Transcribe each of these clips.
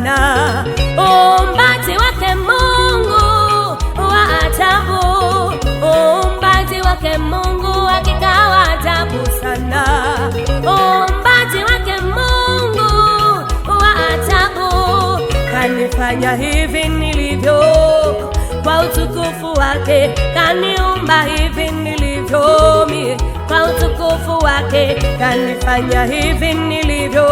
sana. Uumbaji wake Mungu wa ajabu, uumbaji wake Mungu hakika wa ajabu sana. Uumbaji wake Mungu wa ajabu, kanifanya hivi nilivyo kwa utukufu wake, kaniumba hivi nilivyo mie kwa utukufu wake, kanifanya hivi nilivyo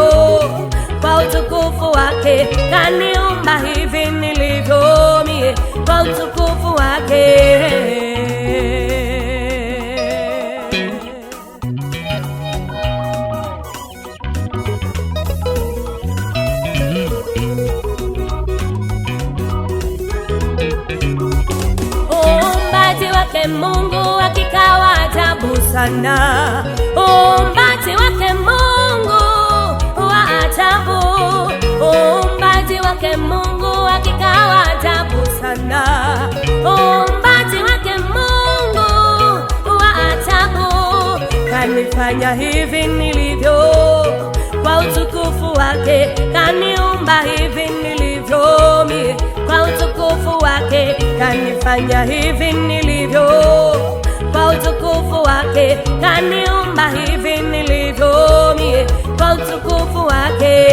kwa utukufu wake, kaniumba hivi nilivyo mie kwa utukufu wake. Mungu hakika wa ajabu sana. Uumbaji wake Mungu wa ajabu, uumbaji wake Mungu hakika wa ajabu sana. Uumbaji wake Mungu wa ajabu, kanifanya hivi nilivyo kwa utukufu wake, kaniumba hivi nilivyo mie kwa utukufu wake, kanifanya hivi nilivyo kwa utukufu wake, kaniumba hivi nilivyo mie kwa utukufu wake.